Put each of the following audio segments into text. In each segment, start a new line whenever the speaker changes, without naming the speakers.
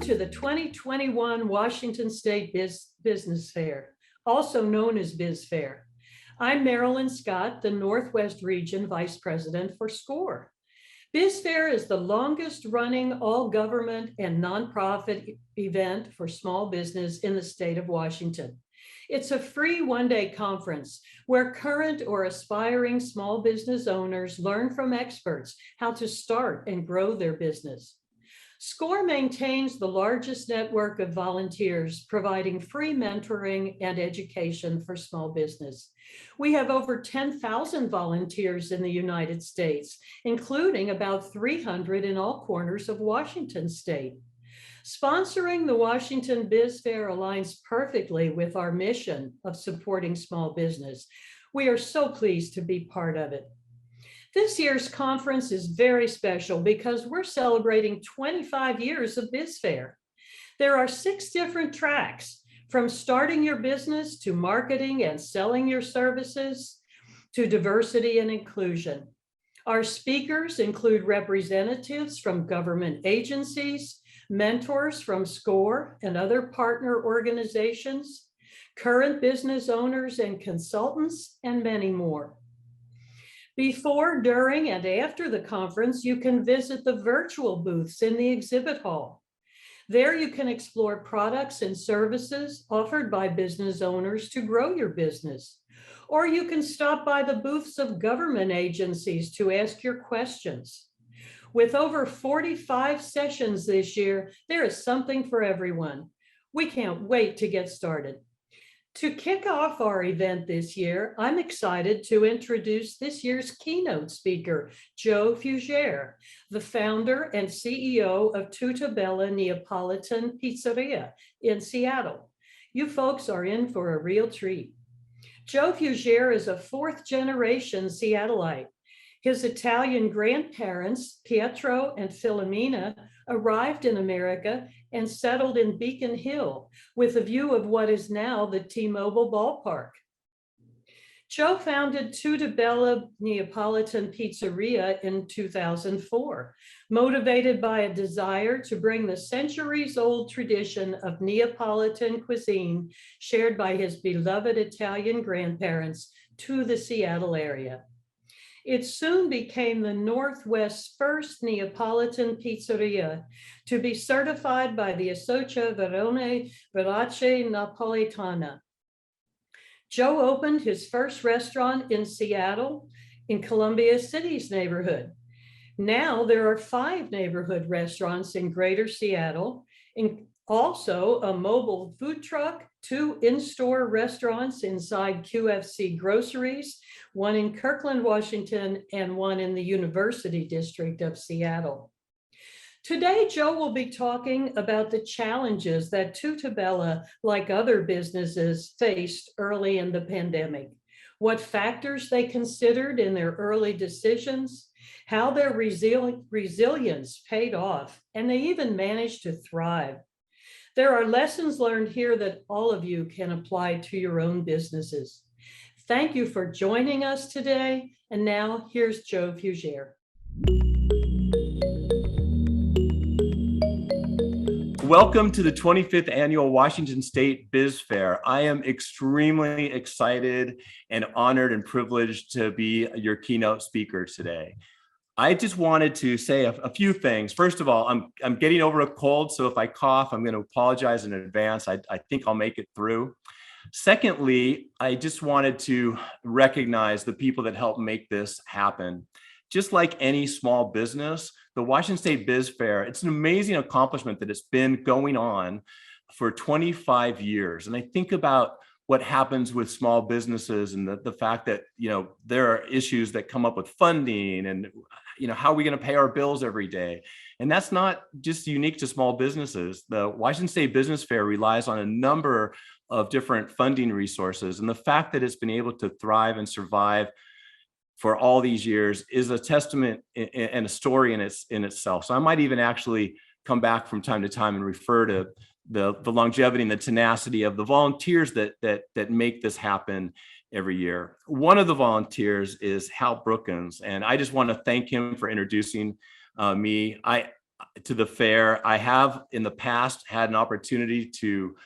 to the 2021 Washington State Business Fair, also known as BizFair. I'm Marilyn Scott, the Northwest Region Vice President for SCORE. BizFair is the longest running all government and nonprofit event for small business in the state of Washington. It's a free one-day conference where current or aspiring small business owners learn from experts how to start and grow their business. SCORE maintains the largest network of volunteers providing free mentoring and education for small business. We have over 10,000 volunteers in the United States, including about 300 in all corners of Washington state. Sponsoring the Washington Biz Fair aligns perfectly with our mission of supporting small business. We are so pleased to be part of it. This year's conference is very special because we're celebrating 25 years of BizFair. There are 6 different tracks, from starting your business to marketing and selling your services to diversity and inclusion. Our speakers include representatives from government agencies, mentors from SCORE and other partner organizations, current business owners and consultants, and many more. Before, during, and after the conference, you can visit the virtual booths in the exhibit hall. There you can explore products and services offered by business owners to grow your business. Or you can stop by the booths of government agencies to ask your questions. With over 45 sessions this year, there is something for everyone. We can't wait to get started. To kick off our event this year, I'm excited to introduce this year's keynote speaker, Joe Fugere, the founder and CEO of Tutta Neapolitan Pizzeria in Seattle. You folks are in for a real treat. Joe Fugere is a 4th-generation Seattleite. His Italian grandparents, Pietro and Filomena, arrived in America and settled in Beacon Hill with a view of what is now the T-Mobile ballpark. Joe founded Tutta Neapolitan Pizzeria in 2004, motivated by a desire to bring the centuries-old tradition of Neapolitan cuisine shared by his beloved Italian grandparents to the Seattle area. It soon became the Northwest's first Neapolitan pizzeria to be certified by the Associazione Verace Napolitana. Joe opened his first restaurant in Seattle in Columbia City's neighborhood. Now there are 5 neighborhood restaurants in Greater Seattle, and also a mobile food truck, 2 in-store restaurants inside QFC groceries, 1 in Kirkland, Washington, and 1 in the University District of Seattle. Today, Joe will be talking about the challenges that Tutta, like other businesses, faced early in the pandemic, what factors they considered in their early decisions, how their resilience paid off, and they even managed to thrive. There are lessons learned here that all of you can apply to your own businesses. Thank you for joining us today. And now here's Joe Fugere.
Welcome to the 25th Annual Washington State Biz Fair. I am extremely excited and honored and privileged to be your keynote speaker today. I just wanted to say a few things. First of all, I'm getting over a cold, so if I cough, I'm going to apologize in advance. I think I'll make it through. Secondly, I just wanted to recognize the people that helped make this happen. Just like any small business, the Washington State Biz Fair, it's an amazing accomplishment that it's been going on for 25 years. And I think about what happens with small businesses and the fact that, there are issues that come up with funding and, how are we going to pay our bills every day? And that's not just unique to small businesses. The Washington State Business Fair relies on a number of different funding resources. And the fact that it's been able to thrive and survive for all these years is a testament and a story in itself. So I might even actually come back from time to time and refer to the longevity and the tenacity of the volunteers that make this happen every year. One of the volunteers is Hal Brookins, and I just want to thank him for introducing me. to the fair. I have in the past had an opportunity to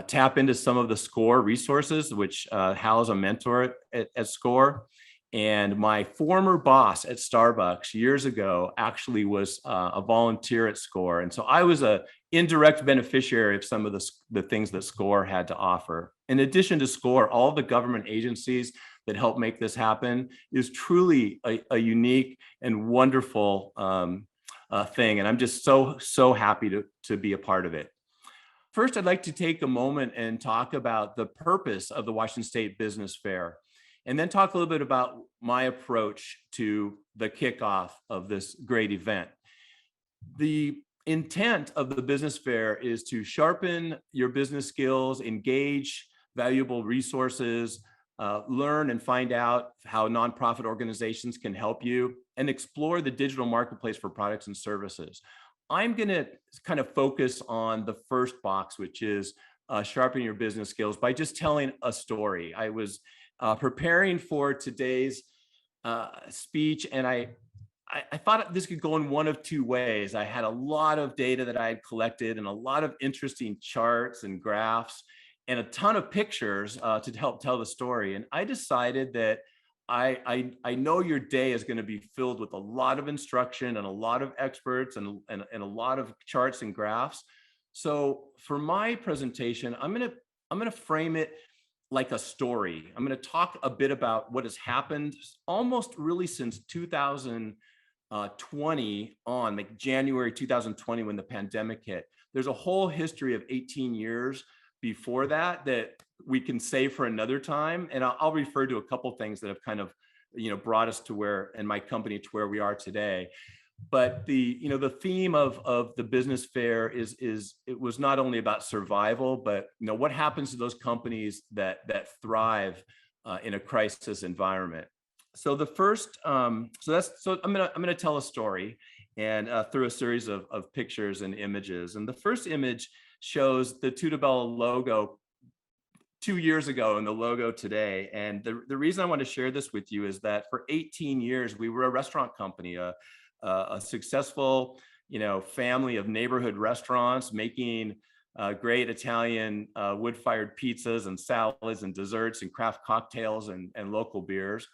tap into some of the SCORE resources, which house a mentor at SCORE. And my former boss at Starbucks years ago actually was a volunteer at SCORE. And so I was a indirect beneficiary of some of the things that SCORE had to offer. In addition to SCORE, all the government agencies that help make this happen is truly a unique and wonderful thing. And I'm just so happy to be a part of it. First, I'd like to take a moment and talk about the purpose of the Washington State Business Fair, and then talk a little bit about my approach to the kickoff of this great event. The intent of the business fair is to sharpen your business skills, engage valuable resources, learn and find out how nonprofit organizations can help you, and explore the digital marketplace for products and services. I'm going to kind of focus on the first box, which is sharpening your business skills by just telling a story. I was preparing for today's speech, and I thought this could go in one of two ways. I had a lot of data that I had collected and a lot of interesting charts and graphs and a ton of pictures to help tell the story. And I decided that I know your day is going to be filled with a lot of instruction and a lot of experts and a lot of charts and graphs. So for my presentation, I'm going to frame it like a story. I'm going to talk a bit about what has happened almost really since 2020 on, like January 2020, when the pandemic hit. There's a whole history of 18 years before that we can save for another time. And I'll refer to a couple things that have kind of, brought us to where, and my company to where we are today. But the theme of the business fair is it was not only about survival, but what happens to those companies that thrive in a crisis environment. So the first, I'm gonna tell a story and through a series of pictures and images. And the first image shows the Tutta logo 2 years ago and the logo today. And the reason I want to share this with you is that for 18 years, we were a restaurant company, a successful, family of neighborhood restaurants making great Italian wood-fired pizzas and salads and desserts and craft cocktails and local beers.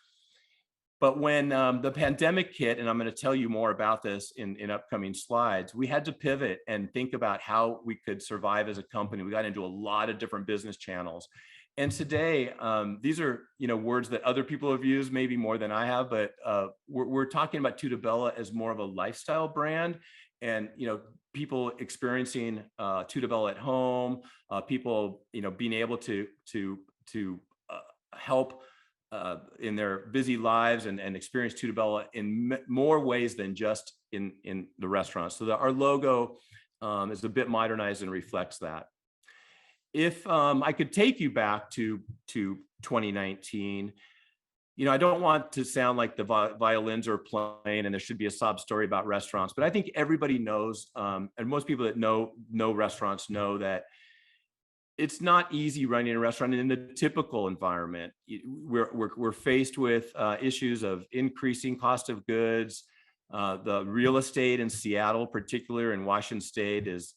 But when the pandemic hit, and I'm going to tell you more about this in upcoming slides, we had to pivot and think about how we could survive as a company. We got into a lot of different business channels. And today, these are words that other people have used maybe more than I have, but we're talking about Tutta as more of a lifestyle brand, and people experiencing Tutta at home, people being able to help in their busy lives and experience Tutta in more ways than just in the restaurants. So our logo is a bit modernized and reflects that. If I could take you back to 2019, I don't want to sound like the violins are playing and there should be a sob story about restaurants, but I think everybody knows, and most people that know restaurants know that it's not easy running a restaurant in the typical environment. We're faced with issues of increasing cost of goods. The real estate in Seattle, particularly in Washington State, is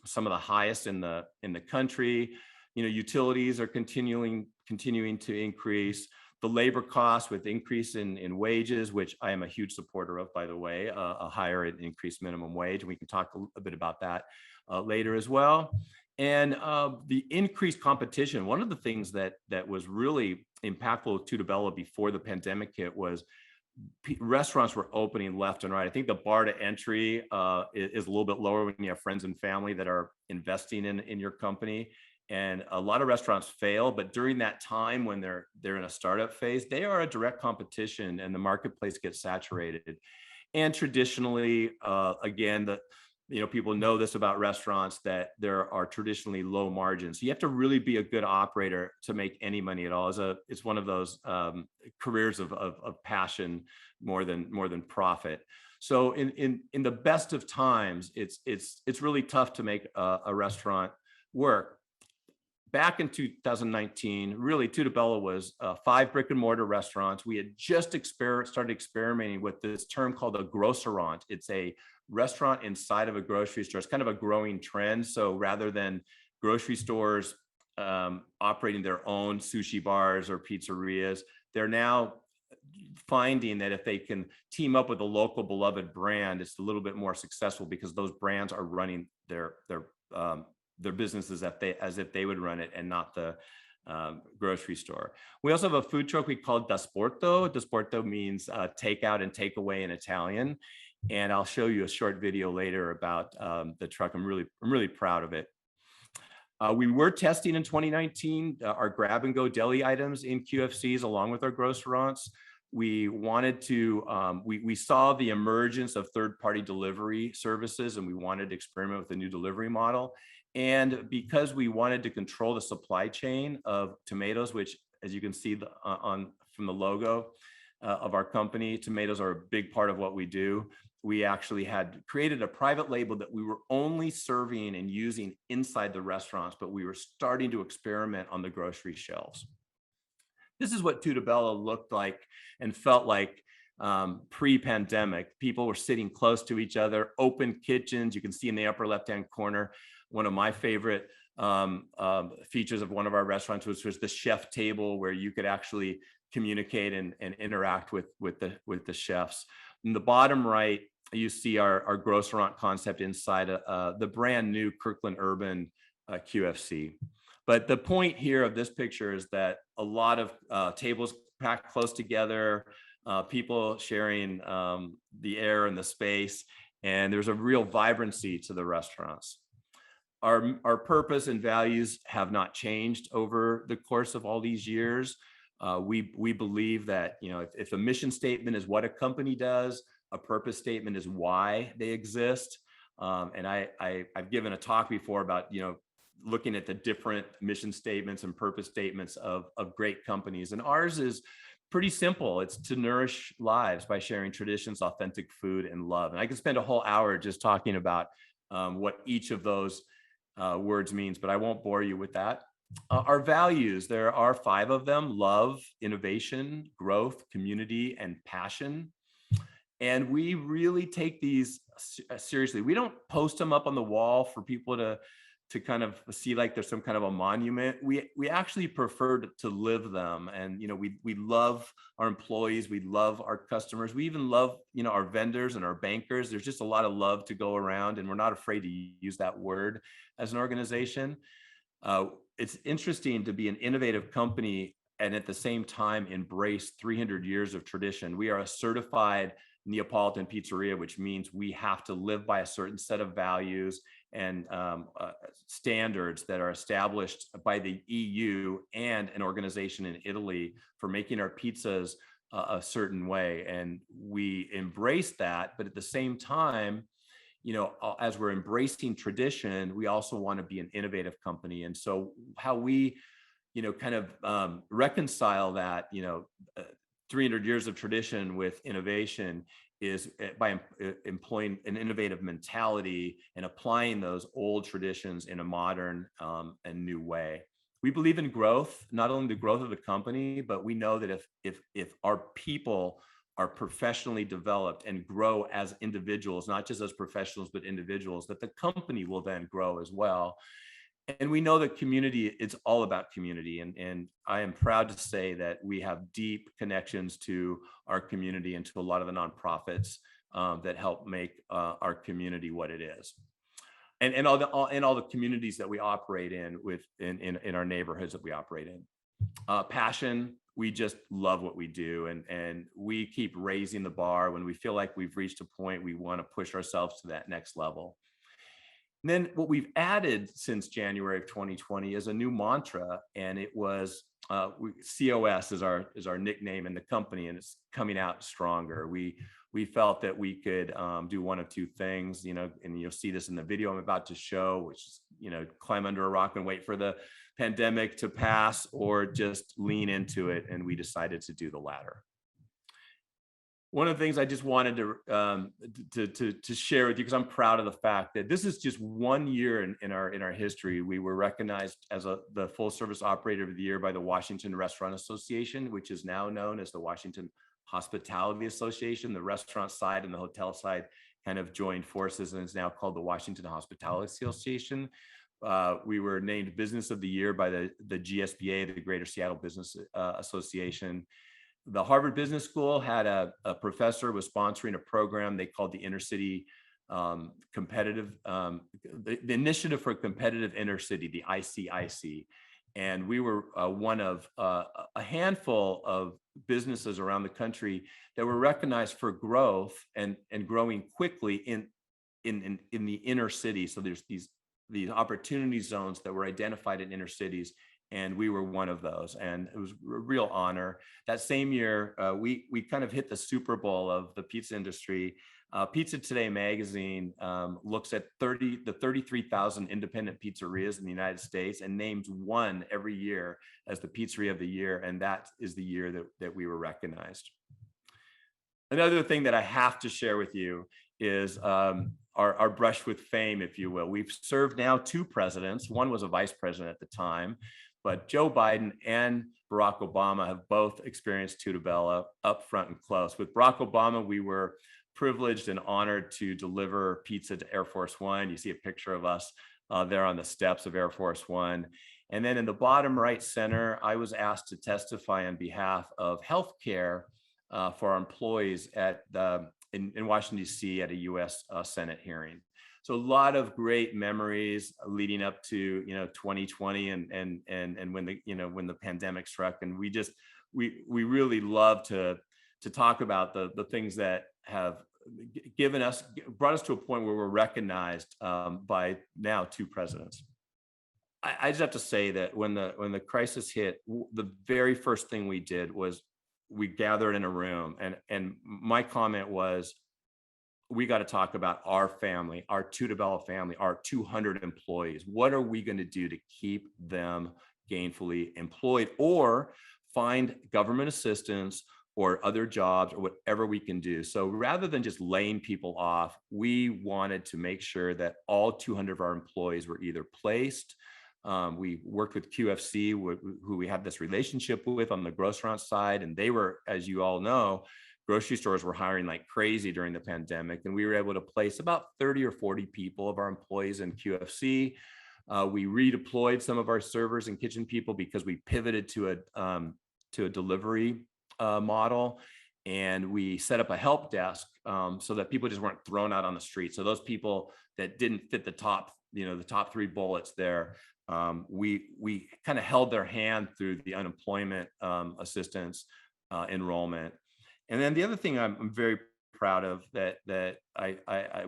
some of the highest in the country. Utilities are continuing to increase. The labor costs with increase in wages, which I am a huge supporter of, by the way, a higher and increased minimum wage, and we can talk a bit about that later as well. And the increased competition. One of the things that was really impactful with Tutta before the pandemic hit was restaurants were opening left and right. I think the bar to entry is a little bit lower when you have friends and family that are investing in your company. And a lot of restaurants fail, but during that time when they're in a startup phase, they are a direct competition and the marketplace gets saturated. And traditionally, again, people know this about restaurants, that there are traditionally low margins. So you have to really be a good operator to make any money at all. It's one of those careers of passion more than profit. So in the best of times, it's really tough to make a restaurant work. back in 2019, really Tutta was 5 brick and mortar restaurants. We had just started experimenting with this term called a grocerant. It's a restaurant inside of a grocery store. It's kind of a growing trend. So rather than grocery stores operating their own sushi bars or pizzerias, they're now finding that if they can team up with a local beloved brand, it's a little bit more successful because those brands are running their businesses as if they would run it and not the grocery store. We also have a food truck we call Dasporto. Dasporto means takeout and takeaway in Italian. And I'll show you a short video later about the truck. I'm really proud of it. We were testing in 2019 our grab and go deli items in QFCs along with our grocerants. We wanted to, we saw the emergence of third-party delivery services, and we wanted to experiment with a new delivery model. And because we wanted to control the supply chain of tomatoes, which, as you can see from the logo of our company, tomatoes are a big part of what we do. We actually had created a private label that we were only serving and using inside the restaurants, but we were starting to experiment on the grocery shelves. This is what Tutta looked like and felt like pre-pandemic. People were sitting close to each other, open kitchens. You can see in the upper left-hand corner, one of my favorite features of one of our restaurants was the chef table, where you could actually communicate and interact with the chefs. In the bottom right, you see our grocerant concept inside the brand new Kirkland Urban QFC. But the point here of this picture is that a lot of tables packed close together, people sharing the air and the space, and there's a real vibrancy to the restaurants. Our purpose and values have not changed over the course of all these years. We believe that, you know, if a mission statement is what a company does, a purpose statement is why they exist. And I've given a talk before about, you know, looking at the different mission statements and purpose statements of great companies. And ours is pretty simple. It's to nourish lives by sharing traditions, authentic food, and love. And I could spend a whole hour just talking about what each of those words means, but I won't bore you with that. Our values, there are 5 of them: love, innovation, growth, community, and passion. And we really take these seriously. We don't post them up on the wall for people to kind of see like there's some kind of a monument. We actually prefer to live them. And, you know, we love our employees. We love our customers. We even love, you know, our vendors and our bankers. There's just a lot of love to go around, and we're not afraid to use that word as an organization. It's interesting to be an innovative company and at the same time embrace 300 years of tradition. We are a certified Neapolitan pizzeria, which means we have to live by a certain set of values and standards that are established by the EU and an organization in Italy for making our pizzas a certain way. And we embrace that, but at the same time, you know, as we're embracing tradition, we also want to be an innovative company. And so how we, you know, kind of reconcile that, you know, 300 years of tradition with innovation is by employing an innovative mentality and applying those old traditions in a modern and new way. We believe in growth, not only the growth of the company, but we know that if our people are professionally developed and grow as individuals, not just as professionals, but individuals, that the company will then grow as well. And we know that community, it's all about community. And I am proud to say that we have deep connections to our community and to a lot of the nonprofits that help make our community what it is. And all the communities that we operate in our neighborhoods that we operate in. Passion, we just love what we do. And we keep raising the bar. When we feel like we've reached a point, we want to push ourselves to that next level. And then what we've added since January of 2020 is a new mantra, and it was COS is our nickname in the company, and it's coming out stronger. We felt that we could do one of 2 things, you know, and you'll see this in the video I'm about to show, which is, you know, climb under a rock and wait for the pandemic to pass, or just lean into it. And we decided to do the latter. One of the things I just wanted to share with you, because I'm proud of the fact that this is just 1 year in our history. We were recognized as the full service operator of the year by the Washington Restaurant Association, which is now known as the Washington Hospitality Association. The restaurant side and the hotel side kind of joined forces and is now called the Washington Hospitality Association. We were named Business of the Year by the GSBA, the Greater Seattle Business Association. The Harvard Business School had a professor was sponsoring a program they called the Intercity Competitive, the Initiative for Competitive Intercity, the ICIC. And we were one of a handful of businesses around the country that were recognized for growth and growing quickly in the inner city. So there's these opportunity zones that were identified in inner cities, and we were one of those, and it was a real honor. That same year, we kind of hit the Super Bowl of the pizza industry. Pizza Today magazine looks at the 33,000 independent pizzerias in the United States and names one every year as the Pizzeria of the Year, and that is the year that we were recognized. Another thing that I have to share with you is our brush with fame, if you will. We've served now 2 presidents. One was a vice president at the time, but Joe Biden and Barack Obama have both experienced Tutta Bella up front and close. With Barack Obama, we were privileged and honored to deliver pizza to Air Force One. You see a picture of us there on the steps of Air Force One. And then in the bottom right center, I was asked to testify on behalf of healthcare for our employees in Washington, D.C. at a U.S. Senate hearing. So a lot of great memories leading up to 2020 and when the pandemic struck, and we really love to talk about the things that have brought us to a point where we're recognized by now 2 presidents. I just have to say that when the crisis hit, the very first thing we did was we gathered in a room, and my comment was, we got to talk about our family, our Tutta Bella family, our 200 employees. What are we going to do to keep them gainfully employed, or find government assistance or other jobs or whatever we can do? So rather than just laying people off, we wanted to make sure that all 200 of our employees were either placed. We worked with QFC, who we have this relationship with on the restaurant side, and they were, as you all know, grocery stores were hiring like crazy during the pandemic, and we were able to place about 30 or 40 people of our employees in QFC. We redeployed some of our servers and kitchen people because we pivoted to a delivery model, and we set up a help desk so that people just weren't thrown out on the street. So those people that didn't fit the top 3 bullets there, we kind of held their hand through the unemployment assistance enrollment. And then the other thing I'm very proud of that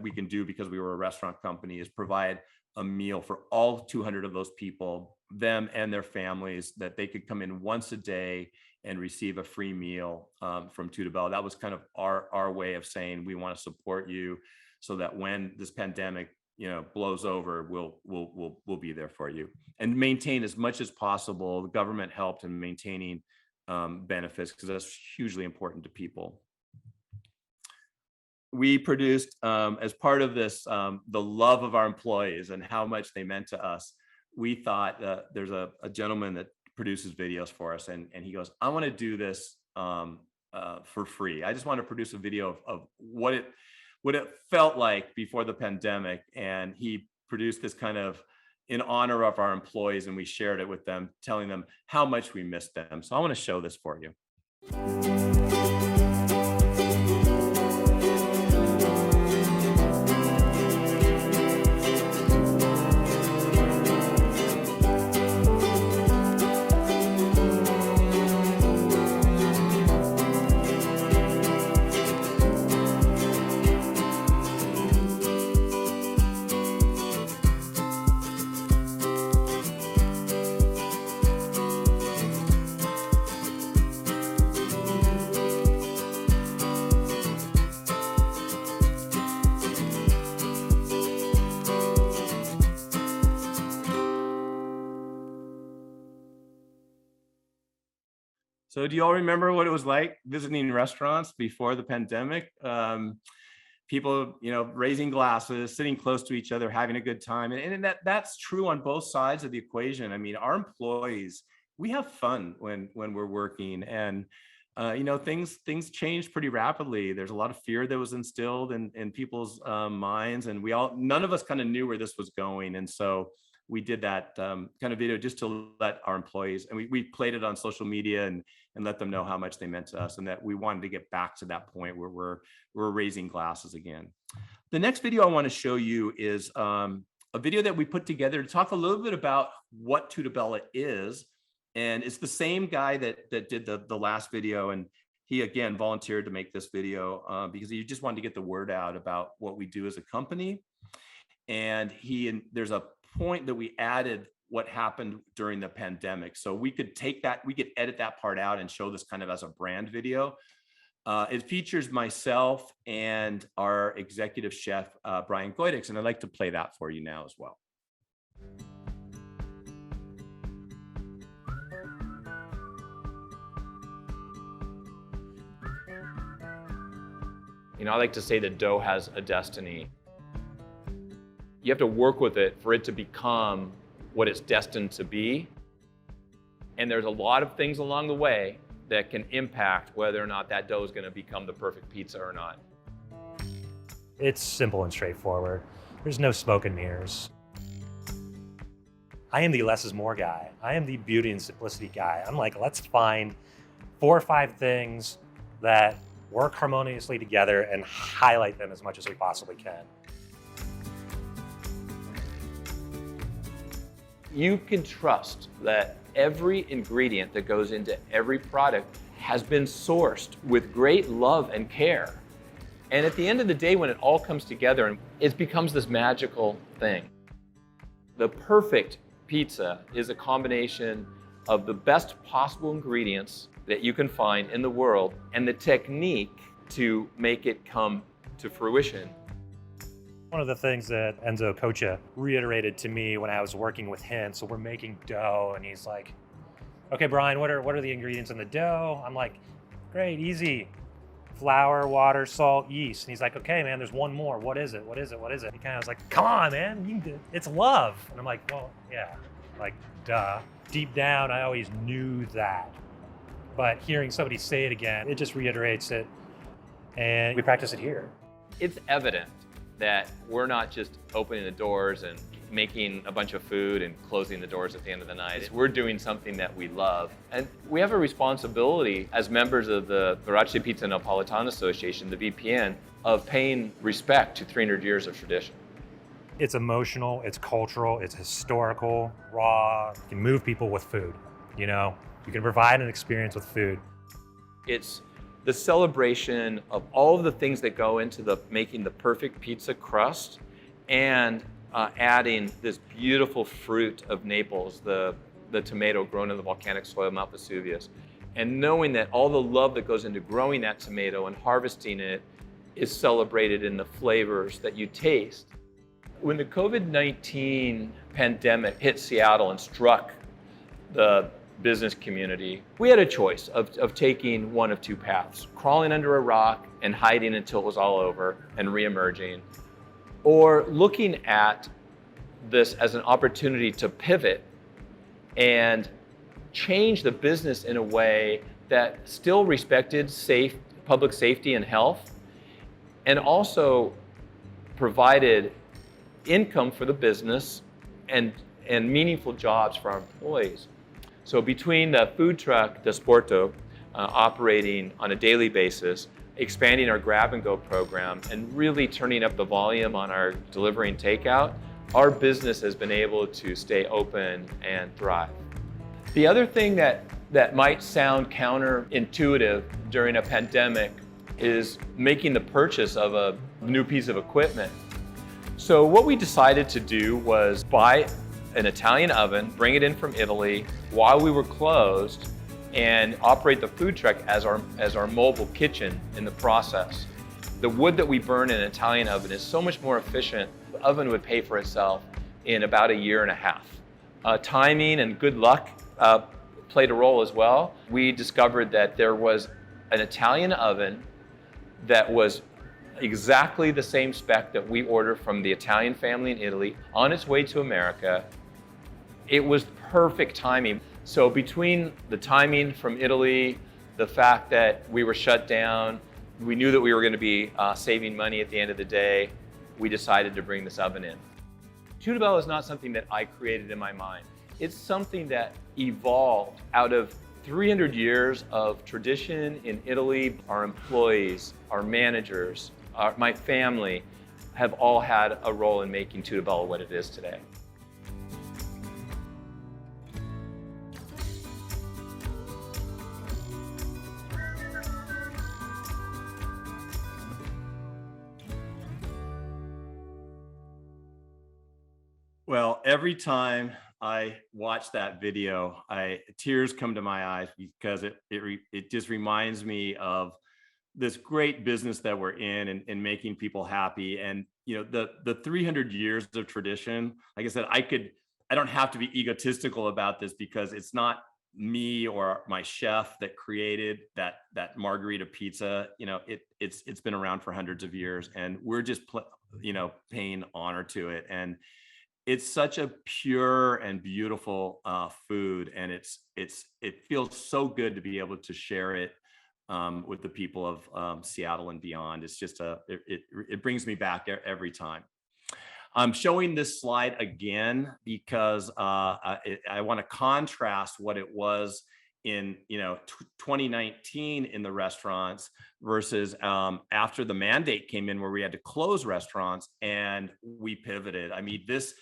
we can do, because we were a restaurant company, is provide a meal for all 200 of those people, them and their families, that they could come in once a day and receive a free meal from Tutta Bella. That was kind of our way of saying, we want to support you so that when this pandemic blows over, we'll be there for you, and maintain as much as possible. The government helped in maintaining benefits, because that's hugely important to people. We produced, as part of this, the love of our employees and how much they meant to us, we thought there's a gentleman that produces videos for us, and he goes, I want to do this for free. I just want to produce a video of what it felt like before the pandemic. And he produced this kind of in honor of our employees, and we shared it with them, telling them how much we missed them. So I want to show this for you. So do you all remember what it was like visiting restaurants before the pandemic? People, raising glasses, sitting close to each other, having a good time. And that's true on both sides of the equation. I mean, our employees, we have fun when we're working, and things change pretty rapidly. There's a lot of fear that was instilled in people's minds, and none of us kind of knew where this was going. And so we did that kind of video just to let our employees, and we played it on social media and let them know how much they meant to us, and that we wanted to get back to that point where we're raising glasses again. The next video I want to show you is a video that we put together to talk a little bit about what Tutta is. And it's the same guy that did the last video, and he again volunteered to make this video because he just wanted to get the word out about what we do as a company. And there's a point that we added what happened during the pandemic. So we could edit that part out and show this kind of as a brand video. It features myself and our executive chef, Brian Goydix, and I'd like to play that for you now as well.
I like to say that dough has a destiny. You have to work with it for it to become what it's destined to be. And there's a lot of things along the way that can impact whether or not that dough is going to become the perfect pizza or not.
It's simple and straightforward. There's no smoke and mirrors. I am the less is more guy. I am the beauty and simplicity guy. I'm like, let's find 4 or 5 things that work harmoniously together and highlight them as much as we possibly can.
You can trust that every ingredient that goes into every product has been sourced with great love and care. And at the end of the day, when it all comes together, it becomes this magical thing. The perfect pizza is a combination of the best possible ingredients that you can find in the world and the technique to make it come to fruition.
One of the things that Enzo Cocha reiterated to me when I was working with him, so we're making dough, and he's like, okay, Brian, what are the ingredients in the dough? I'm like, great, easy. Flour, water, salt, yeast. And he's like, okay, man, there's one more. What is it? What is it? What is it? He kind of was like, come on, man, it's love. And I'm like, well, yeah, like, duh. Deep down, I always knew that. But hearing somebody say it again, it just reiterates it. And we practice it here.
It's evident that we're not just opening the doors and making a bunch of food and closing the doors at the end of the night. We're doing something that we love. And we have a responsibility as members of the Verace Pizza Napolitana Association, the VPN, of paying respect to 300 years of tradition.
It's emotional, it's cultural, it's historical, raw. You can move people with food, you can provide an experience with food.
It's the celebration of all of the things that go into making the perfect pizza crust and adding this beautiful fruit of Naples, the tomato grown in the volcanic soil of Mount Vesuvius. And knowing that all the love that goes into growing that tomato and harvesting it is celebrated in the flavors that you taste. When the COVID-19 pandemic hit Seattle and struck the business community, we had a choice of taking one of 2 paths: crawling under a rock and hiding until it was all over and reemerging, or looking at this as an opportunity to pivot and change the business in a way that still respected public safety and health, and also provided income for the business and meaningful jobs for our employees. So between the food truck, the Sporto, operating on a daily basis, expanding our grab-and-go program, and really turning up the volume on our delivery and takeout, our business has been able to stay open and thrive. The other thing that might sound counterintuitive during a pandemic is making the purchase of a new piece of equipment. So what we decided to do was buy an Italian oven, bring it in from Italy while we were closed, and operate the food truck as our mobile kitchen in the process. The wood that we burn in an Italian oven is so much more efficient. The oven would pay for itself in about 1.5 years. Timing and good luck played a role as well. We discovered that there was an Italian oven that was exactly the same spec that we ordered from the Italian family in Italy on its way to America. It was perfect timing. So between the timing from Italy, the fact that we were shut down, we knew that we were going to be saving money at the end of the day, we decided to bring this oven in. Tutta Bello is not something that I created in my mind. It's something that evolved out of 300 years of tradition in Italy. Our employees, our managers, my family have all had a role in making Tutta Bello what it is today.
Well, every time I watch that video, tears come to my eyes because it just reminds me of this great business that we're in and making people happy. And the 300 years of tradition, like I said, I don't have to be egotistical about this because it's not me or my chef that created that margarita pizza. It's been around for hundreds of years, and we're just paying honor to it. And it's such a pure and beautiful food, and it feels so good to be able to share it with the people of Seattle and beyond. It's just it brings me back every time. I'm showing this slide again because I want to contrast what it was in 2019 in the restaurants versus after the mandate came in, where we had to close restaurants and we pivoted. I mean, this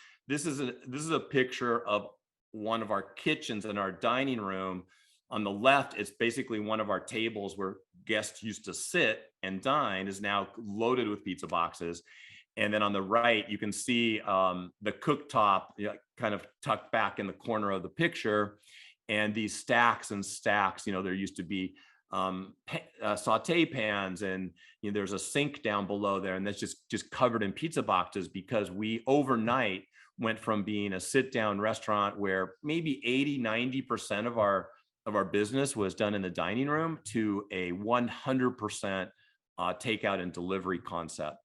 is a picture of one of our kitchens in our dining room. On the left, it's basically one of our tables where guests used to sit and dine, is now loaded with pizza boxes. And then on the right, you can see the cooktop kind of tucked back in the corner of the picture. And these stacks and stacks, there used to be saute pans, and there's a sink down below there, and that's just covered in pizza boxes, because we overnight went from being a sit-down restaurant where maybe 80-90% of our business was done in the dining room to a 100% takeout and delivery concept.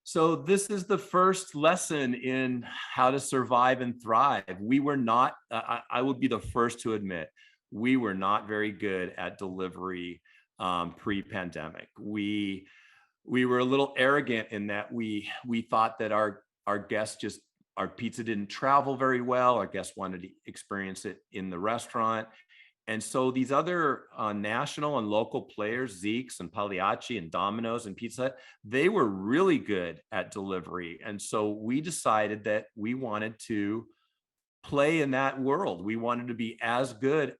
So this is the first lesson in how to survive and thrive. We were not, I would be the first to admit, we were not very good at delivery pre-pandemic. We were a little arrogant in that we thought that our guests our pizza didn't travel very well. Our guests wanted to experience it in the restaurant. And so these other national and local players, Zeke's and Pagliacci and Domino's and Pizza Hut, they were really good at delivery. And so we decided that we wanted to play in that world. We wanted to be as good.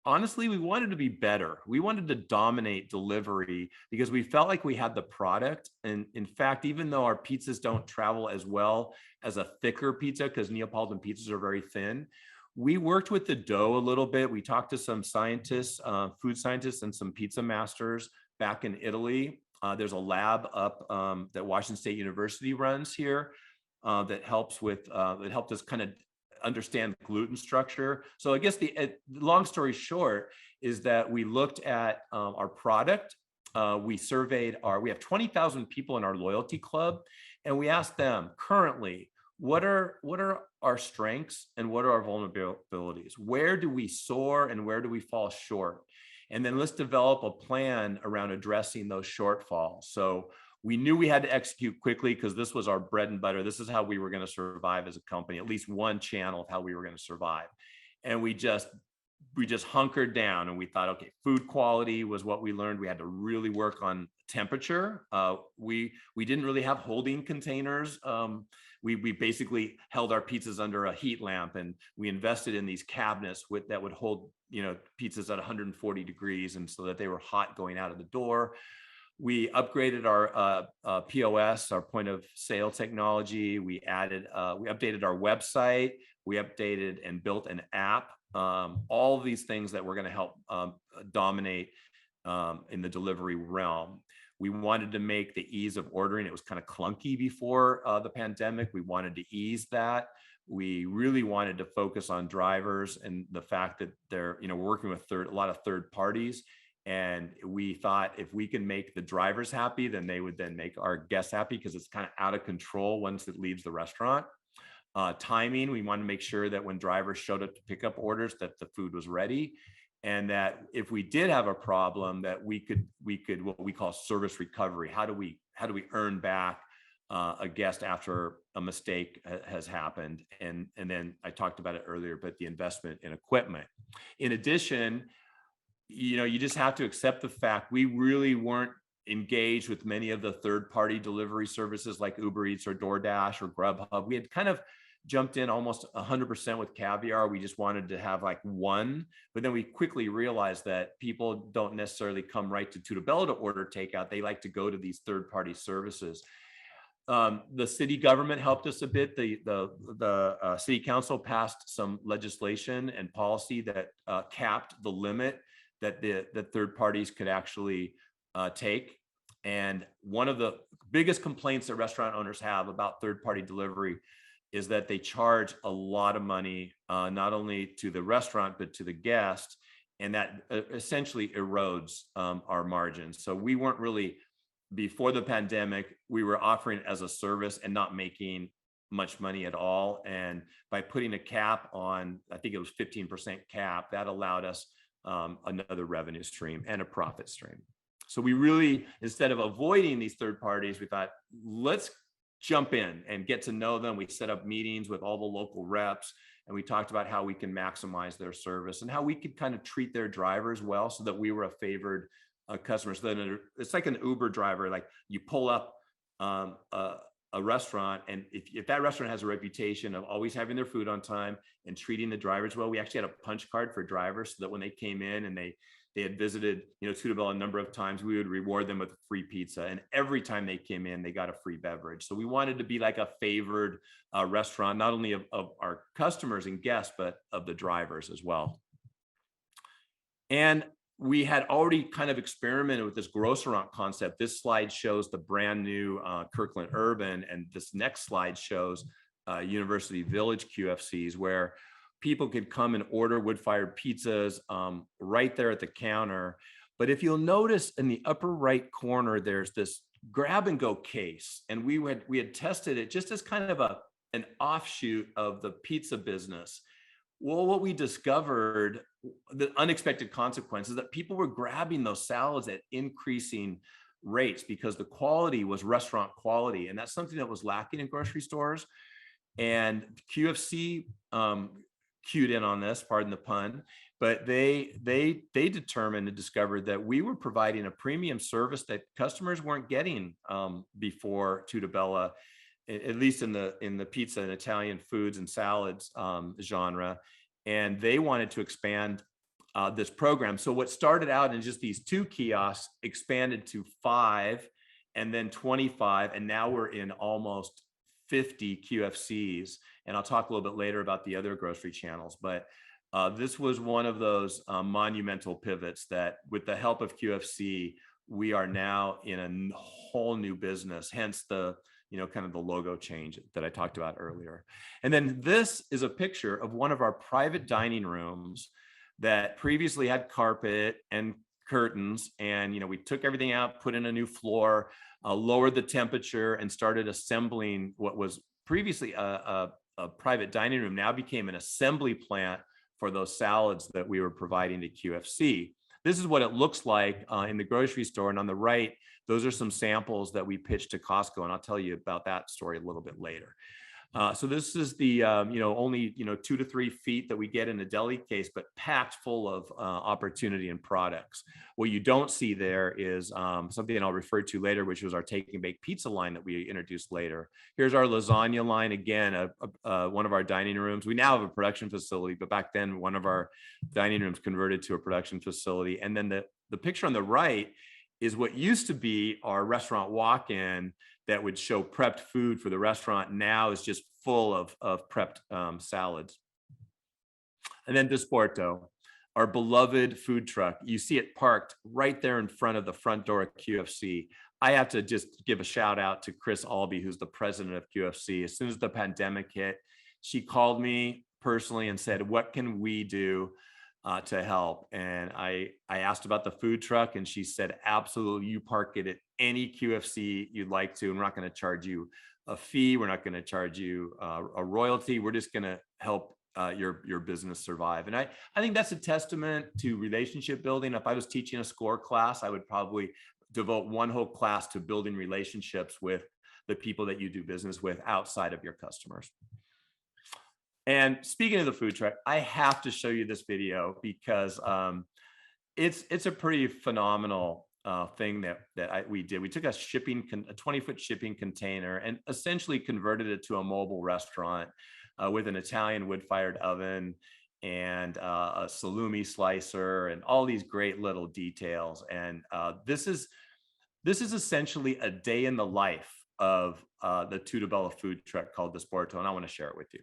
Honestly, we wanted to be better. We wanted to dominate delivery because we felt like we had the product. And in fact, even though our pizzas don't travel as well as a thicker pizza, because Neapolitan pizzas are very thin, we worked with the dough a little bit. We talked to some scientists, food scientists, and some pizza masters back in Italy. There's a lab up that Washington State University runs here that helped us kind of understand gluten structure. So I guess the long story short is that we looked at our product. We surveyed we have 20,000 people in our loyalty club, and we asked them currently, what are our strengths and what are our vulnerabilities? Where do we soar and where do we fall short? And then let's develop a plan around addressing those shortfalls. So we knew we had to execute quickly because this was our bread and butter. This is how we were going to survive as a company, at least one channel of how we were going to survive. And we just hunkered down, and we thought, okay, food quality was what we learned. We had to really work on temperature. We didn't really have holding containers. We basically held our pizzas under a heat lamp, and we invested in these cabinets that would hold pizzas at 140 degrees, and so that they were hot going out of the door. We upgraded our POS, our point of sale technology. We updated our website. We updated and built an app. All of these things that were going to help dominate in the delivery realm. We wanted to make the ease of ordering. It was kind of clunky before the pandemic. We wanted to ease that. we really wanted to focus on drivers and the fact that they're, we're working with a lot of third parties. And we thought if we can make the drivers happy, then they would then make our guests happy, because it's kind of out of control once it leaves the restaurant. Timing, we wanted to make sure that when drivers showed up to pick up orders, that the food was ready. And that if we did have a problem, that we could what we call service recovery. How do we earn back a guest after a mistake has happened? And then I talked about it earlier, but the investment in equipment. In addition, you just have to accept the fact we really weren't engaged with many of the third-party delivery services like Uber Eats or DoorDash or Grubhub. We had kind of jumped in almost 100% with Caviar. We just wanted to have like one, but then we quickly realized that people don't necessarily come right to Tutta Bella to order takeout. They like to go to these third-party services. The city government helped us a bit. The city council passed some legislation and policy that capped the limit that the third parties could actually take. And one of the biggest complaints that restaurant owners have about third-party delivery is that they charge a lot of money, not only to the restaurant, but to the guest. And that essentially erodes our margins. So we weren't really, before the pandemic, we were offering it as a service and not making much money at all. And by putting a cap on, I think it was 15% cap, that allowed us another revenue stream and a profit stream. So we really, instead of avoiding these third parties, we thought, let's jump in and get to know them. We set up meetings with all the local reps, and we talked about how we can maximize their service and how we could kind of treat their drivers well, so that we were a favored customer. So then it's like an Uber driver, like you pull up a restaurant, and if that restaurant has a reputation of always having their food on time and treating the drivers well, we actually had a punch card for drivers, so that when they came in and they had visited, Tutta Bella a number of times, we would reward them with a free pizza. And every time they came in, they got a free beverage. So we wanted to be like a favored restaurant, not only of our customers and guests, but of the drivers as well. And we had already kind of experimented with this grocerant concept. This slide shows the brand new Kirkland Urban, and this next slide shows University Village QFCs, where people could come and order wood-fired pizzas right there at the counter. But if you'll notice in the upper right corner, there's this grab-and-go case, and we had tested it just as kind of an offshoot of the pizza business. Well, what we discovered, the unexpected consequences, that people were grabbing those salads at increasing rates because the quality was restaurant quality, and that's something that was lacking in grocery stores. And QFC cued in on this, pardon the pun, but they determined and discovered that we were providing a premium service that customers weren't getting before Tutta Bella, at least in the pizza and Italian foods and salads genre. And they wanted to expand this program. So what started out in just these 2 kiosks expanded to 5, and then 25, and now we're in almost 50 QFCs. And I'll talk a little bit later about the other grocery channels. But this was one of those monumental pivots that, with the help of QFC, we are now in a whole new business, hence the kind of the logo change that I talked about earlier. And then this is a picture of one of our private dining rooms that previously had carpet and curtains. And, we took everything out, put in a new floor, lowered the temperature, and started assembling what was previously a private dining room, now became an assembly plant for those salads that we were providing to QFC. This is what it looks like in the grocery store. And on the right, those are some samples that we pitched to Costco. And I'll tell you about that story a little bit later. So this is the, only, 2 to 3 feet that we get in a deli case, but packed full of opportunity and products. What you don't see there is something I'll refer to later, which was our take and bake pizza line that we introduced later. Here's our lasagna line. Again, one of our dining rooms. We now have a production facility, but back then one of our dining rooms converted to a production facility. And then the picture on the right is what used to be our restaurant walk-in that would show prepped food for the restaurant, now is just full of prepped salads. And then Disporto, our beloved food truck. You see it parked right there in front of the front door of QFC. I have to just give a shout out to Chris Albee, who's the president of QFC. As soon as the pandemic hit, she called me personally and said, what can we do to help? And I asked about the food truck, and she said, absolutely, you park it at any QFC you'd like to, and we're not going to charge you a fee. We're not going to charge you a royalty. We're just going to help your business survive. And I think that's a testament to relationship building. If I was teaching a SCORE class, I would probably devote one whole class to building relationships with the people that you do business with outside of your customers. And speaking of the food truck, I have to show you this video because it's a pretty phenomenal thing that we did. We took a 20-foot shipping container and essentially converted it to a mobile restaurant with an Italian wood-fired oven and a salumi slicer and all these great little details. And this is essentially a day in the life of the Tutta food truck called the Sporto, and I want to share it with you.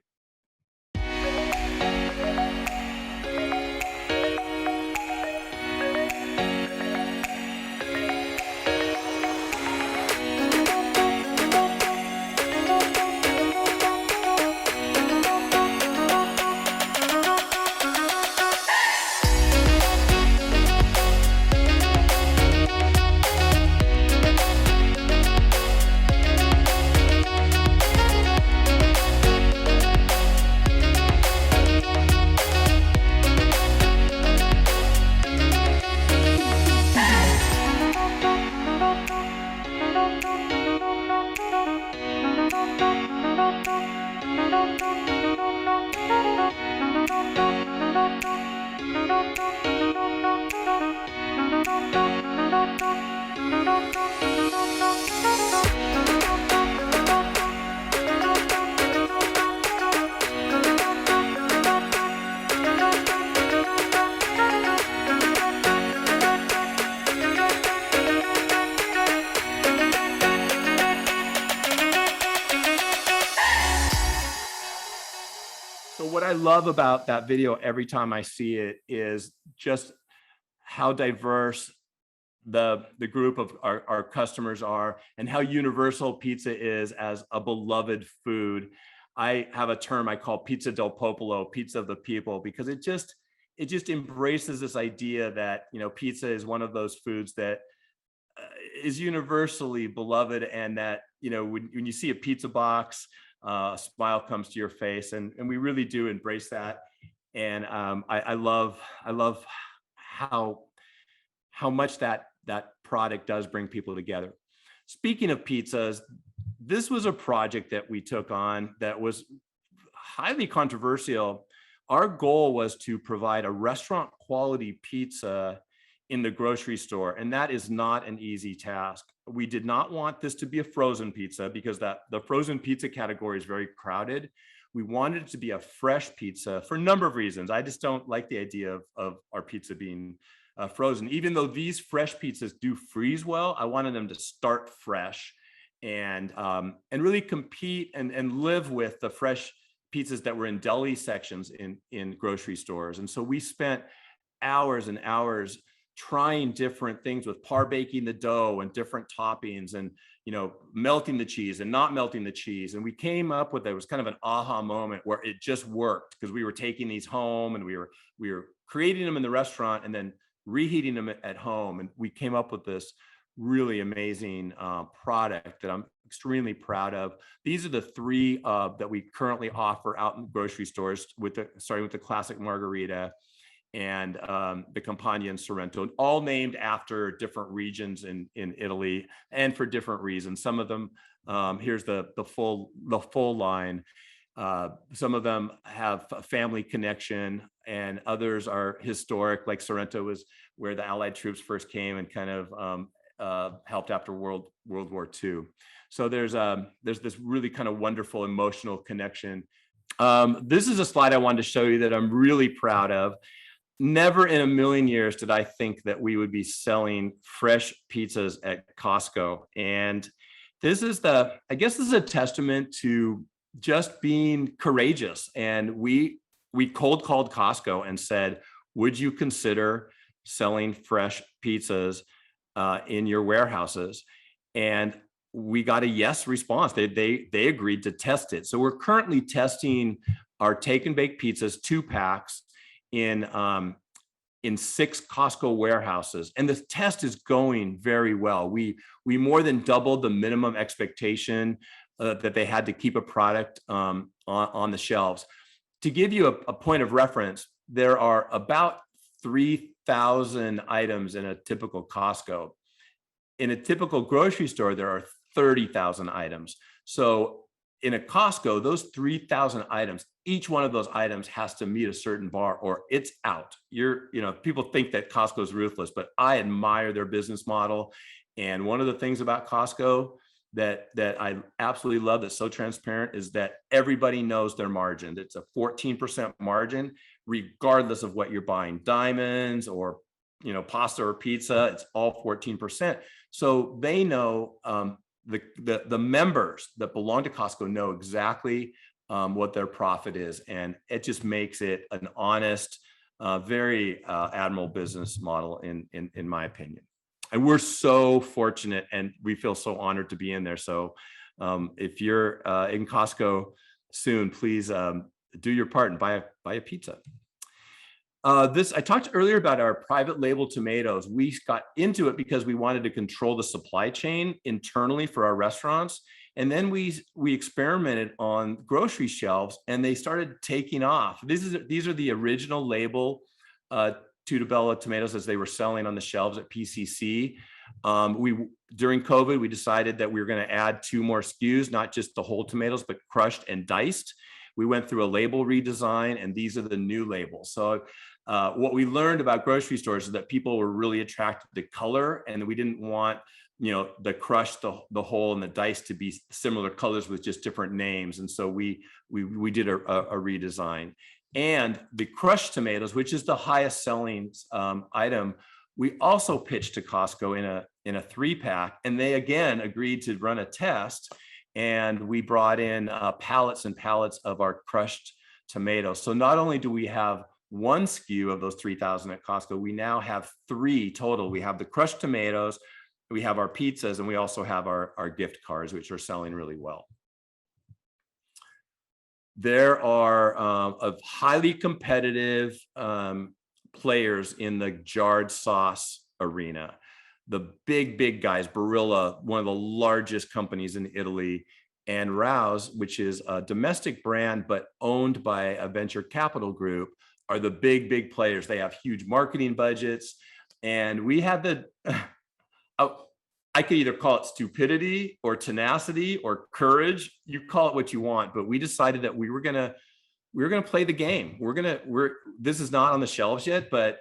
What I love about that video every time I see it is just how diverse the group of our customers are and how universal pizza is as a beloved food. I have a term I call pizza del popolo, pizza of the people, because it just embraces this idea that, you know, pizza is one of those foods that is universally beloved, and that, you know, when you see a pizza box, a smile comes to your face, and we really do embrace that. And I love how much that product does bring people together. Speaking of pizzas, this was a project that we took on that was highly controversial. Our goal was to provide a restaurant quality pizza in the grocery store, and that is not an easy task. We did not want this to be a frozen pizza because the frozen pizza category is very crowded. We wanted it to be a fresh pizza for a number of reasons. I just don't like the idea of our pizza being frozen. Even though these fresh pizzas do freeze well, I wanted them to start fresh and really compete and live with the fresh pizzas that were in deli sections in grocery stores. And so we spent hours and hours trying different things with par baking the dough and different toppings, and, you know, melting the cheese and not melting the cheese. And we came up with, it was kind of an aha moment where it just worked, because we were taking these home and we were creating them in the restaurant and then reheating them at home. And we came up with this really amazing product that I'm extremely proud of. These are the three that we currently offer out in grocery stores, starting with the classic margarita and the Campagna and Sorrento, all named after different regions in Italy and for different reasons. Some of them, here's the full line. Some of them have a family connection, and others are historic, like Sorrento was where the Allied troops first came and kind of helped after World War II. So there's this really kind of wonderful emotional connection. This is a slide I wanted to show you that I'm really proud of. Never in a million years did I think that we would be selling fresh pizzas at Costco. And this is I guess this is a testament to just being courageous. And we cold called Costco and said, would you consider selling fresh pizzas in your warehouses? And we got a yes response. They agreed to test it. So we're currently testing our take and bake pizzas 2-packs in 6 Costco warehouses, and the test is going very well. We more than doubled the minimum expectation that they had to keep a product on the shelves. To give you a point of reference, there are about 3,000 items in a typical Costco. In a typical grocery store, there are 30,000 items. So in a Costco, those 3,000 items, each one of those items has to meet a certain bar or it's out. People think that Costco is ruthless, but I admire their business model. And one of the things about Costco that I absolutely love that's so transparent is that everybody knows their margin. It's a 14% margin, regardless of what you're buying, diamonds or pasta or pizza, it's all 14%. So they know the members that belong to Costco know exactly what their profit is, and it just makes it an honest, very admirable business model in my opinion. And we're so fortunate, and we feel so honored to be in there. So if you're in Costco soon, please do your part and buy a pizza. I talked earlier about our private label tomatoes. We got into it because we wanted to control the supply chain internally for our restaurants. And then we experimented on grocery shelves and they started taking off. These are the original label Tutta Bella tomatoes as they were selling on the shelves at PCC. During COVID, we decided that we were going to add 2 more SKUs, not just the whole tomatoes, but crushed and diced. We went through a label redesign, and these are the new labels. So what we learned about grocery stores is that people were really attracted to color, and we didn't want the crushed, the whole, and the diced to be similar colors with just different names. And so we did a redesign. And the crushed tomatoes, which is the highest selling item, we also pitched to Costco in a 3-pack, and they again agreed to run a test. And we brought in pallets and pallets of our crushed tomatoes. So not only do we have 1 SKU of those 3,000 at Costco, we now have 3 total. We have the crushed tomatoes, we have our pizzas, and we also have our gift cards, which are selling really well. There are highly competitive players in the jarred sauce arena. The big guys, Barilla, one of the largest companies in Italy, and Rouse, which is a domestic brand but owned by a venture capital group, are the big players. They have huge marketing budgets, and we had I could either call it stupidity or tenacity or courage. You call it what you want, but we decided that we were gonna play the game. This is not on the shelves yet, but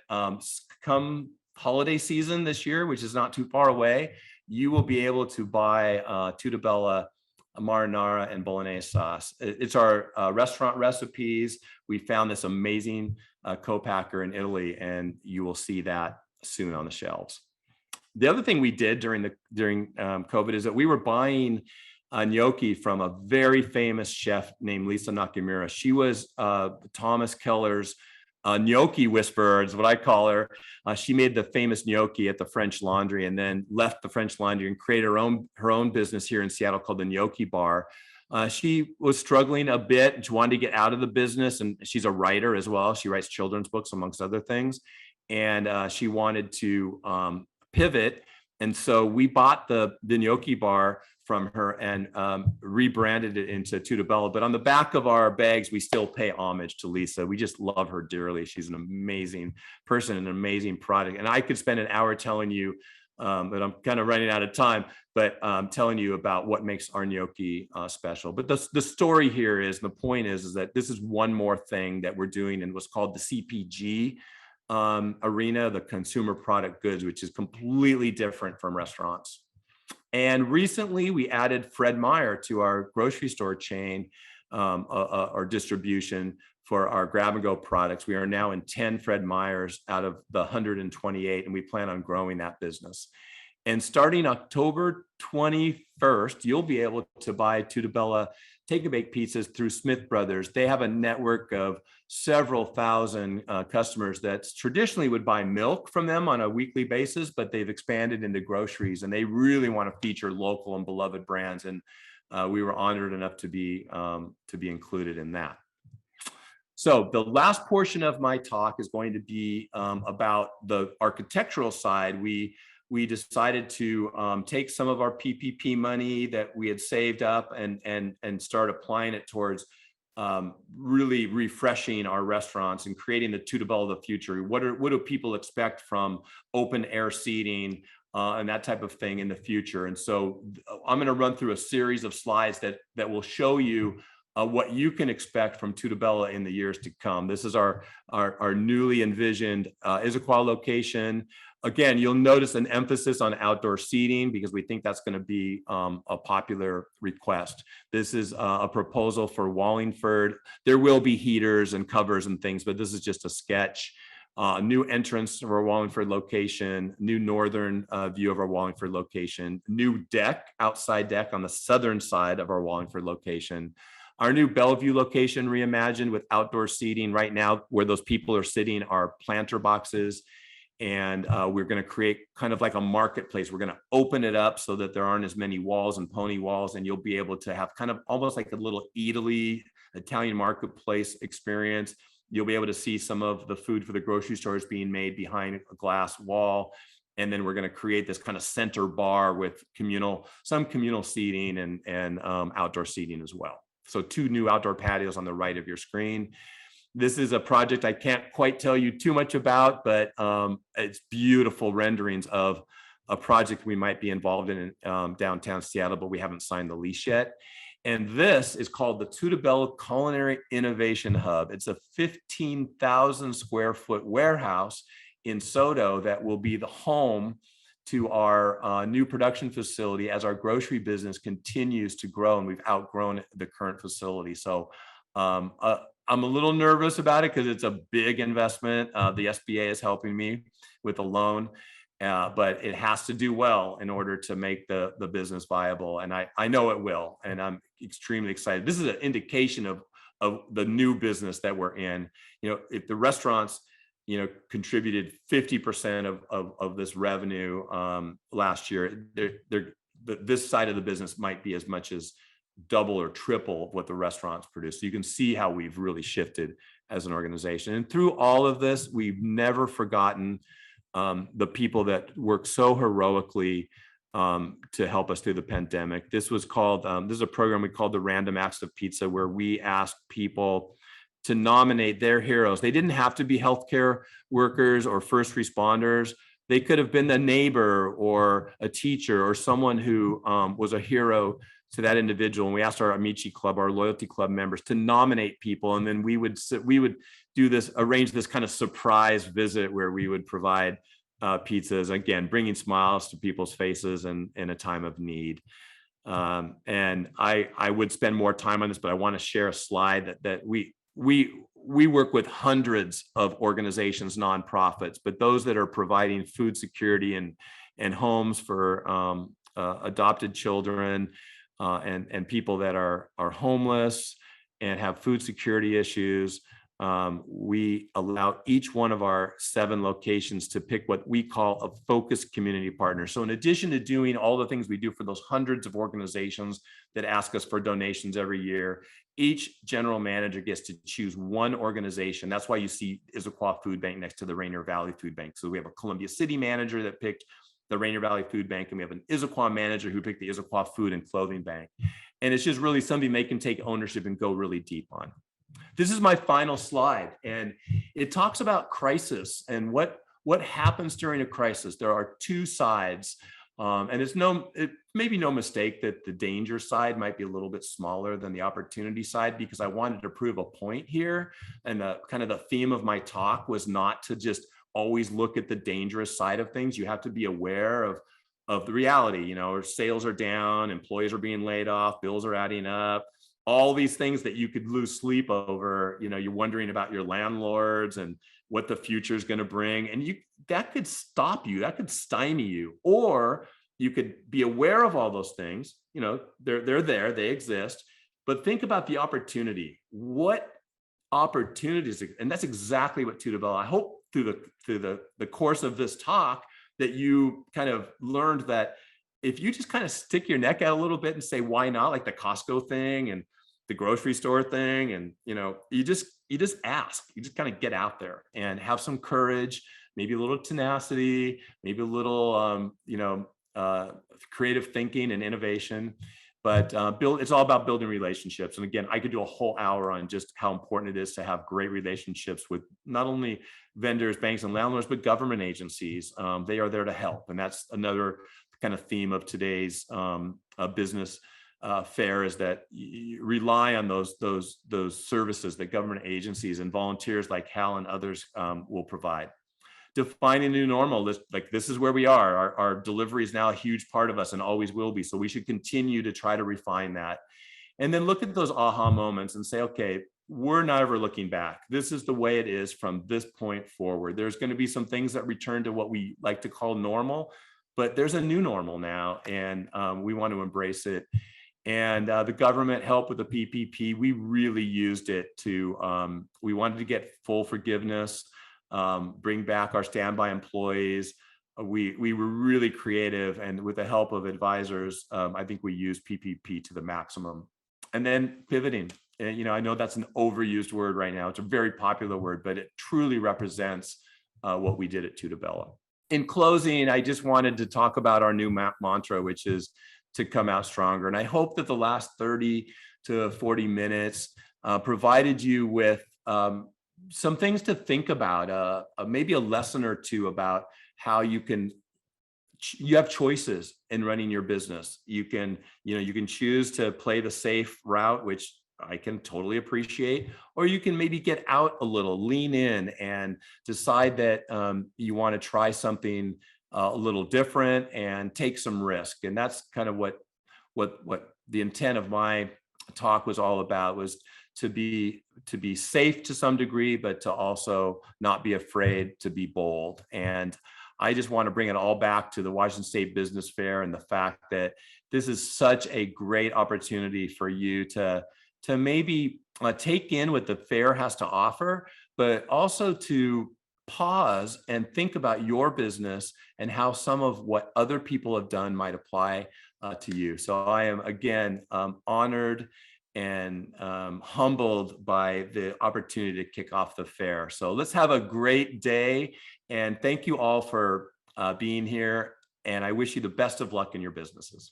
come holiday season this year, which is not too far away, you will be able to buy Tutta Bella marinara and bolognese sauce. It's our restaurant recipes. We found this amazing co-packer in Italy, and you will see that soon on the shelves. The other thing we did during COVID is that we were buying gnocchi from a very famous chef named Lisa Nakamura. She was Thomas Keller's gnocchi whisperer, is what I call her. She made the famous gnocchi at the French Laundry, and then left the French Laundry and created her own business here in Seattle called the Gnocchi Bar. She was struggling a bit. She wanted to get out of the business, and she's a writer as well. She writes children's books, amongst other things. And she wanted to pivot. And so we bought the gnocchi bar from her and rebranded it into Tutta Bella. But on the back of our bags, we still pay homage to Lisa. We just love her dearly. She's an amazing person, an amazing product. And I could spend an hour telling you, but I'm kind of running out of time, but telling you about what makes our gnocchi special. But the story here is, the point is that this is one more thing that we're doing in what's called the CPG arena, the consumer product goods, which is completely different from restaurants. And recently we added Fred Meyer to our grocery store chain, our distribution for our grab and go products. We are now in 10 Fred Meyers out of the 128, and we plan on growing that business. And starting October 21st, you'll be able to buy Tutta take-and-bake pizzas through Smith Brothers. They have a network of several thousand customers that traditionally would buy milk from them on a weekly basis, but they've expanded into groceries, and they really want to feature local and beloved brands. And we were honored enough to be included in that. So the last portion of my talk is going to be about the architectural side. We decided to take some of our PPP money that we had saved up and start applying it towards really refreshing our restaurants and creating the Tutta of the future. What do people expect from open air seating and that type of thing in the future? And so I'm going to run through a series of slides that will show you what you can expect from Tutta in the years to come. This is our newly envisioned Issaquah location. Again, you'll notice an emphasis on outdoor seating because we think that's going to be a popular request. This is a proposal for Wallingford. There will be heaters and covers and things, but this is just a sketch. New entrance of our Wallingford location, new northern view of our Wallingford location, new deck, outside deck on the southern side of our Wallingford location. Our new Bellevue location reimagined with outdoor seating. Right now, where those people are sitting are planter boxes. And we're going to create kind of like a marketplace. We're going to open it up so that there aren't as many walls and pony walls, and you'll be able to have kind of almost like a little Italy Italian marketplace experience. You'll be able to see some of the food for the grocery stores being made behind a glass wall. And then we're going to create this kind of center bar with some communal seating and outdoor seating as well. So 2 new outdoor patios on the right of your screen. This is a project I can't quite tell you too much about, but it's beautiful renderings of a project we might be involved in downtown Seattle, but we haven't signed the lease yet. And this is called the Tutta Culinary Innovation Hub. It's a 15,000 square foot warehouse in SoDo that will be the home to our new production facility as our grocery business continues to grow, and we've outgrown the current facility. So I'm a little nervous about it because it's a big investment. The SBA is helping me with a loan, but it has to do well in order to make the business viable. And I know it will, and I'm extremely excited. This is an indication of the new business that we're in. If the restaurants contributed 50% of this revenue last year, this side of the business might be as much as double or triple what the restaurants produce. So you can see how we've really shifted as an organization. And through all of this, we've never forgotten the people that work so heroically to help us through the pandemic. This is a program we called the Random Acts of Pizza, where we asked people to nominate their heroes. They didn't have to be healthcare workers or first responders. They could have been the neighbor or a teacher or someone who was a hero to that individual. And we asked our Amici Club, our loyalty club members, to nominate people. And then we would arrange this kind of surprise visit where we would provide pizzas, again, bringing smiles to people's faces in a time of need. And I would spend more time on this, but I want to share a slide that we work with hundreds of organizations, nonprofits, but those that are providing food security and homes for adopted children and people that are homeless and have food security issues. We allow each one of our 7 locations to pick what we call a focused community partner. So in addition to doing all the things we do for those hundreds of organizations that ask us for donations every year, each general manager gets to choose one organization. That's why you see Issaquah Food Bank next to the Rainier Valley Food Bank. So we have a Columbia City manager that picked the Rainier Valley Food Bank, and we have an Issaquah manager who picked the Issaquah Food and Clothing Bank. And it's just really something they can take ownership and go really deep on. This is my final slide, and it talks about crisis and what happens during a crisis. There are 2 sides, and it may be no mistake that the danger side might be a little bit smaller than the opportunity side, because I wanted to prove a point here. And the theme of my talk was not to just always look at the dangerous side of things. You have to be aware of the reality. Sales are down, employees are being laid off, bills are adding up, all these things that you could lose sleep over. You're wondering about your landlords and what the future is going to bring. And that could stop you, that could stymie you, or you could be aware of all those things. They're there, they exist, but think about the opportunity. What opportunities? And that's exactly what Tutta. I hope through the course of this talk that you kind of learned that if you just kind of stick your neck out a little bit and say, why not, like the Costco thing and the grocery store thing, and you just ask, you just kind of get out there and have some courage, maybe a little tenacity, maybe a little creative thinking and innovation. But it's all about building relationships. And again, I could do a whole hour on just how important it is to have great relationships with not only vendors, banks, and landlords, but government agencies. They are there to help. And that's another kind of theme of today's business fair, is that you rely on those services that government agencies and volunteers like Hal and others will provide. Defining a new normal. This is where we are. Our delivery is now a huge part of us and always will be. So we should continue to try to refine that. And then look at those aha moments and say, okay, we're never looking back. This is the way it is from this point forward. There's going to be some things that return to what we like to call normal, but there's a new normal now, and we want to embrace it. And the government help with the PPP, we really used it we wanted to get full forgiveness, bring back our standby employees. We were really creative, and with the help of advisors, I think we used PPP to the maximum. And then pivoting. And, I know that's an overused word right now. It's a very popular word, but it truly represents what we did at Tutta. In closing, I just wanted to talk about our new mantra, which is to come out stronger. And I hope that the last 30 to 40 minutes provided you with some things to think about, maybe a lesson or two about how you have choices in running your business. You can choose to play the safe route, which I can totally appreciate, or you can maybe get out a little, lean in, and decide that you want to try something a little different and take some risk. And that's kind of what the intent of my talk was all about, was to be safe to some degree, but to also not be afraid to be bold. And I just want to bring it all back to the Washington State Business Fair and the fact that this is such a great opportunity for you to maybe take in what the fair has to offer, but also to pause and think about your business and how some of what other people have done might apply to you. So I am, again, honored and humbled by the opportunity to kick off the fair. So let's have a great day. And thank you all for being here. And I wish you the best of luck in your businesses.